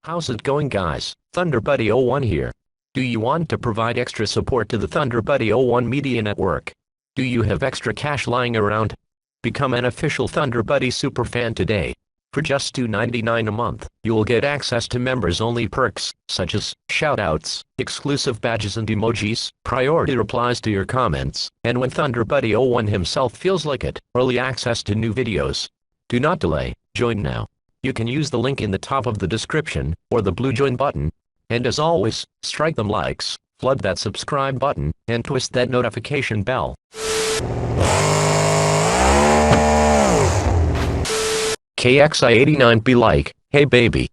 How's it going, guys? ThunderBuddy01 here. Do you want to provide extra support to the ThunderBuddy01 Media Network? Do you have extra cash lying around? Become an official ThunderBuddy superfan today. For just $2.99 a month, you'll get access to members-only perks, such as shoutouts, exclusive badges and emojis, priority replies to your comments, and when ThunderBuddy01 himself feels like it, early access to new videos. Do not delay, join now. You can use the link in the top of the description, or the blue join button. And as always, strike them likes, flood that subscribe button, and twist that notification bell. KXI89 be like, hey baby.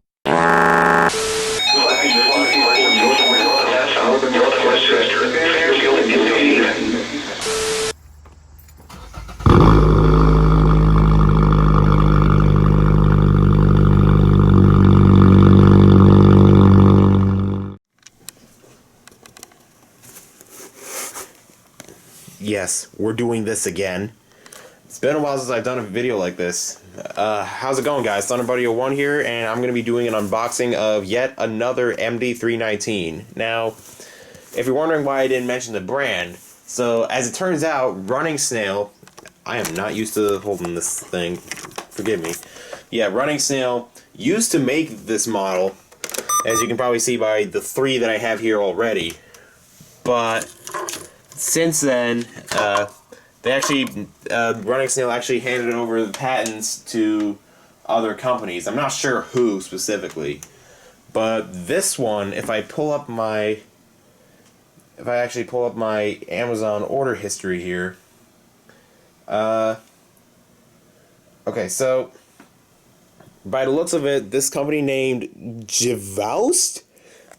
Yes, we're doing this again. It's been a while since I've done a video like this. How's it going, guys? ThunderBuddy01 here, and I'm going to be doing an unboxing of yet another MD319. Now, if you're wondering why I didn't mention the brand, so as it turns out, Running Snail, I am not used to holding this thing, forgive me. Yeah, Running Snail used to make this model, as you can probably see by the three that I have here already, but since then, Running Snail actually handed over the patents to other companies. I'm not sure who specifically, but this one, if I actually pull up my Amazon order history here, okay, so by the looks of it, this company named Givoust,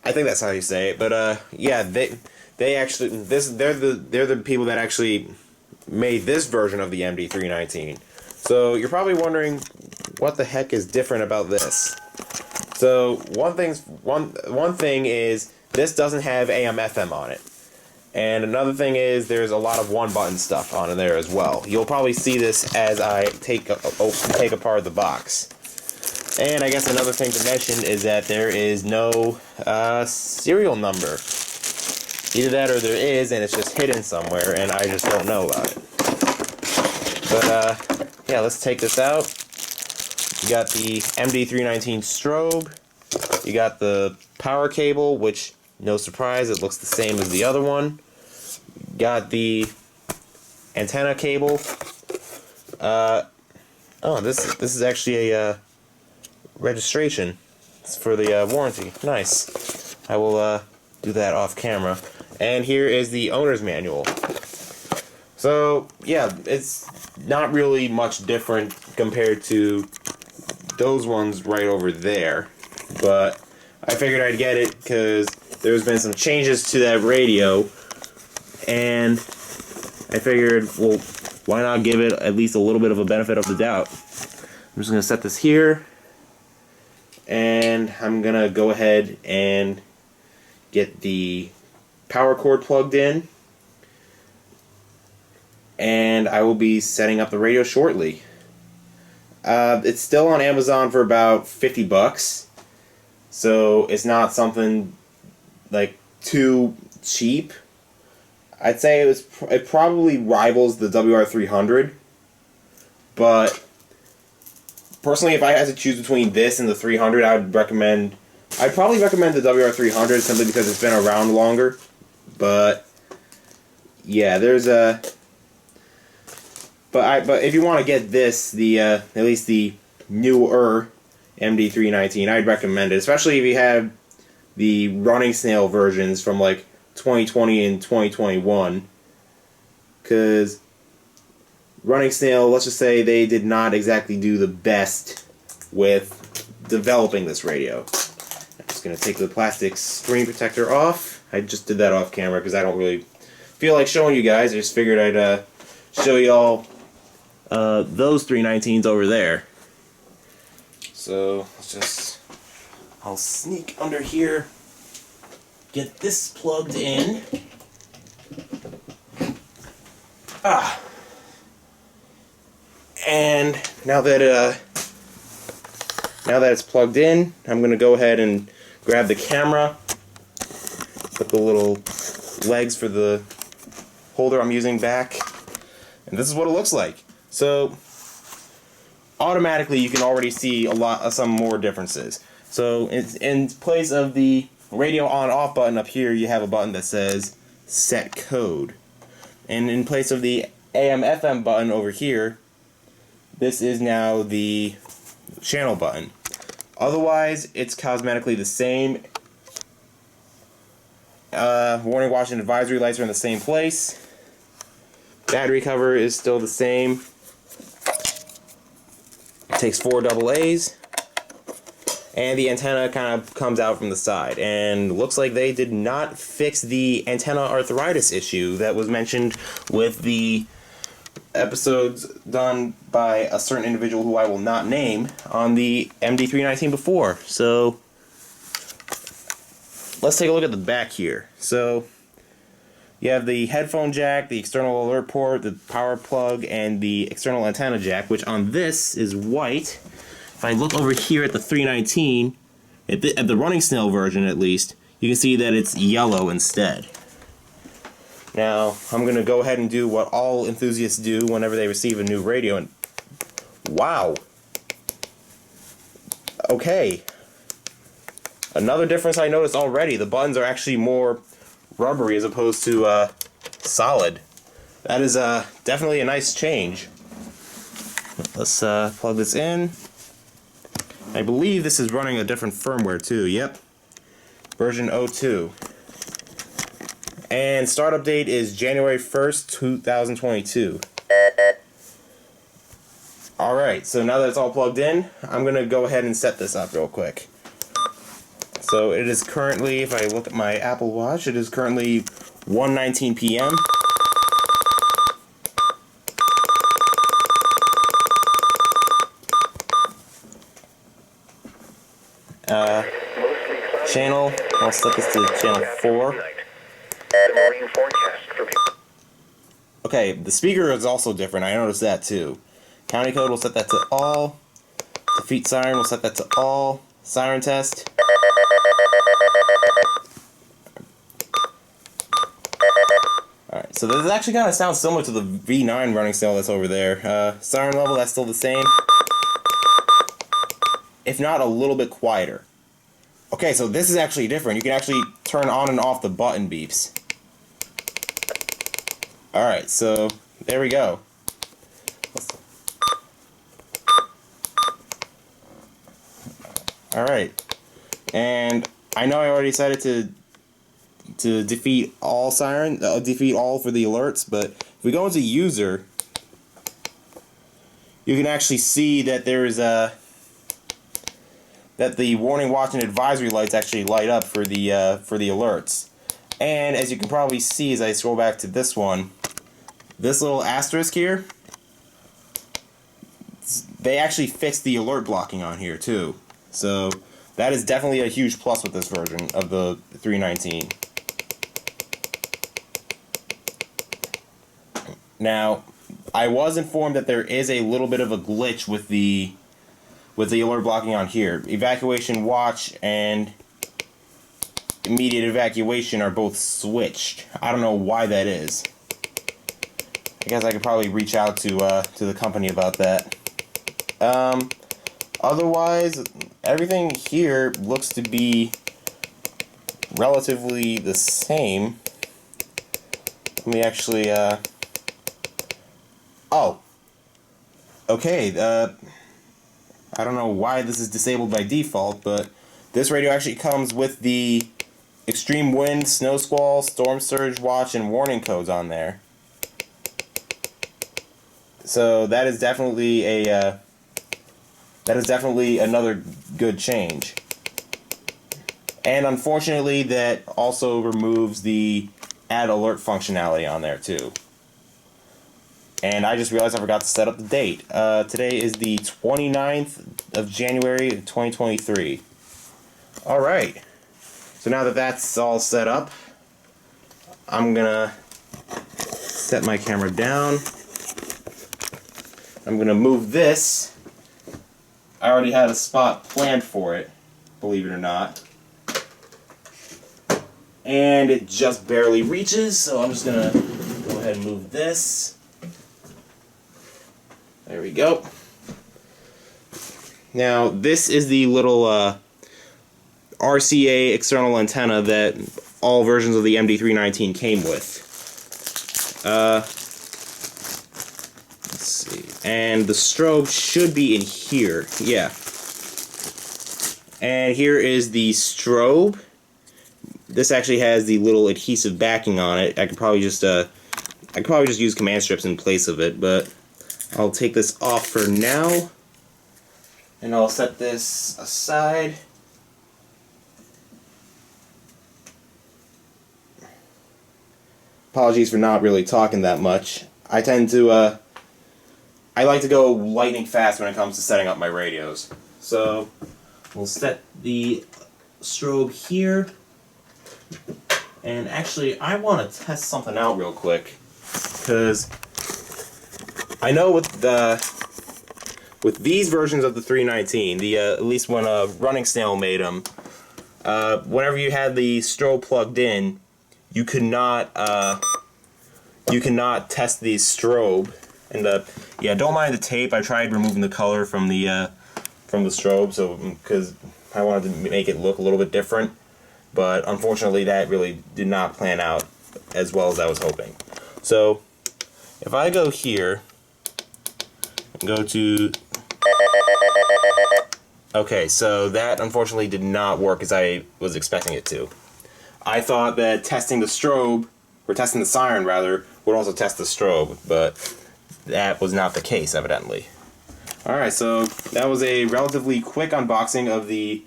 I think that's how you say it, but yeah, they're the people that actually made this version of the MD319. So you're probably wondering what the heck is different about this. So one thing is this doesn't have AM/FM on it, and another thing is there's a lot of one-button stuff on there as well. You'll probably see this as I take apart the box. And I guess another thing to mention is that there is no serial number. Either that or there is, and it's just hidden somewhere, and I just don't know about it. But, yeah, let's take this out. You got the MD319 strobe. You got the power cable, which, no surprise, it looks the same as the other one. You got the antenna cable. Oh, this is actually a registration. It's for the warranty. Nice. I will do that off camera. And here is the owner's manual. So, yeah, it's not really much different compared to those ones right over there. But I figured I'd get it because there's been some changes to that radio. And I figured, well, why not give it at least a little bit of a benefit of the doubt. I'm just going to set this here. And I'm going to go ahead and get the power cord plugged in, and I will be setting up the radio shortly. It's still on Amazon for about $50, so it's not something like too cheap. I'd say it probably rivals the WR300, but personally, if I had to choose between this and the 300, I'd probably recommend the WR300 simply because it's been around longer. But yeah, there's a but if you want to get this, the at least the newer MD319, I'd recommend it, especially if you have the Running Snail versions from like 2020 and 2021, because Running Snail, let's just say they did not exactly do the best with developing this radio. I'm just going to take the plastic screen protector off. I just did that off camera because I don't really feel like showing you guys. I just figured I'd show you all those 319s over there. So I'll sneak under here, get this plugged in. And now that now that it's plugged in, I'm going to go ahead and grab the camera, put the little legs for the holder I'm using back, and this is what it looks like. So automatically you can already see some more differences. So in place of the radio on off button up here, you have a button that says set code, and in place of the AM FM button over here, this is now the channel button. Otherwise, it's cosmetically the same. Warning, watch, and advisory lights are in the same place. Battery cover is still the same. It takes 4 AA's. And the antenna kind of comes out from the side. And looks like they did not fix the antenna arthritis issue that was mentioned with the episodes done by a certain individual who I will not name on the MD319 before. So let's take a look at the back here. So you have the headphone jack, the external alert port, the power plug, and the external antenna jack, which on this is white. If I look over here at the 319, at the running snail version at least, you can see that it's yellow instead. Now, I'm going to go ahead and do what all enthusiasts do whenever they receive a new radio, and wow! Okay. Another difference I noticed already, the buttons are actually more rubbery as opposed to solid. That is definitely a nice change. Let's plug this in. I believe this is running a different firmware too, yep. Version 02. And startup date is January 1st, 2022. Alright, so now that it's all plugged in, I'm going to go ahead and set this up real quick. So it is currently, if I look at my Apple Watch, it is currently 1:19 p.m. Channel, I'll set this to channel 4. Okay, the speaker is also different, I noticed that too. County code, we'll set that to all. Defeat siren, we'll set that to all. Siren test. Alright, so this actually kind of sounds similar to the V9 running snail that's over there. Siren level, that's still the same. If not, a little bit quieter. Okay, so this is actually different. You can actually turn on and off the button beeps. Alright, so there we go. Alright. And I know I already decided to defeat all siren, defeat all for the alerts, but if we go into user, you can actually see that there is a that the warning, watch, and advisory lights actually light up for the alerts. And as you can probably see as I scroll back to this one, this little asterisk here, they actually fixed the alert blocking on here too. So that is definitely a huge plus with this version of the 319. Now, I was informed that there is a little bit of a glitch with the alert blocking on here. Evacuation watch and immediate evacuation are both switched. I don't know why that is. I guess I could probably reach out to the company about that. Otherwise, everything here looks to be relatively the same. Let me actually, oh. Okay, I don't know why this is disabled by default, but this radio actually comes with the extreme wind, snow squall, storm surge watch, and warning codes on there. So that is definitely another good change. And unfortunately, that also removes the add alert functionality on there too. And I just realized I forgot to set up the date. Today is the 29th of January 2023. Alright. So now that that's all set up, I'm gonna set my camera down. I'm gonna move this I already had a spot planned for it, believe it or not. And it just barely reaches, so I'm just gonna go ahead and move this. There we go. Now, this is the little RCA external antenna that all versions of the MD319 came with. Let's see. And the strobe should be in here. Yeah. And here is the strobe. This actually has the little adhesive backing on it. I could probably just use command strips in place of it, but I'll take this off for now. And I'll set this aside. Apologies for not really talking that much. I tend to, I like to go lightning fast when it comes to setting up my radios. So, we'll set the strobe here. And actually, I want to test something out real quick. Because I know with these versions of the 319, at least when Running Snail made them, whenever you had the strobe plugged in, you could not test the strobe. And yeah, don't mind the tape. I tried removing the color from the strobe, so because I wanted to make it look a little bit different. But unfortunately, that really did not plan out as well as I was hoping. So if I go here and go to... Okay, so that unfortunately did not work as I was expecting it to. I thought that testing the strobe, or testing the siren rather, would also test the strobe, but that was not the case, evidently. Alright, so that was a relatively quick unboxing of the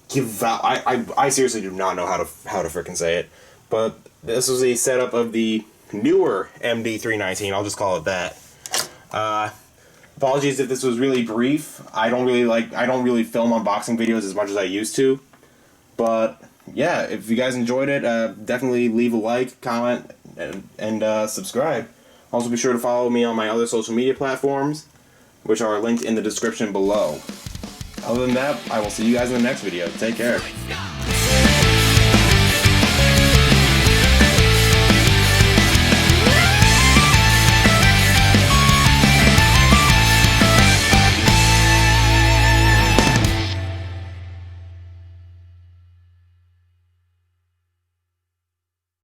Givoust. I seriously do not know how to frickin' say it, but this was a setup of the newer MD319. I'll just call it that. Apologies if this was really brief. I don't really film unboxing videos as much as I used to, but yeah, if you guys enjoyed it, definitely leave a like, comment, and subscribe. Also, be sure to follow me on my other social media platforms, which are linked in the description below. Other than that, I will see you guys in the next video. Take care.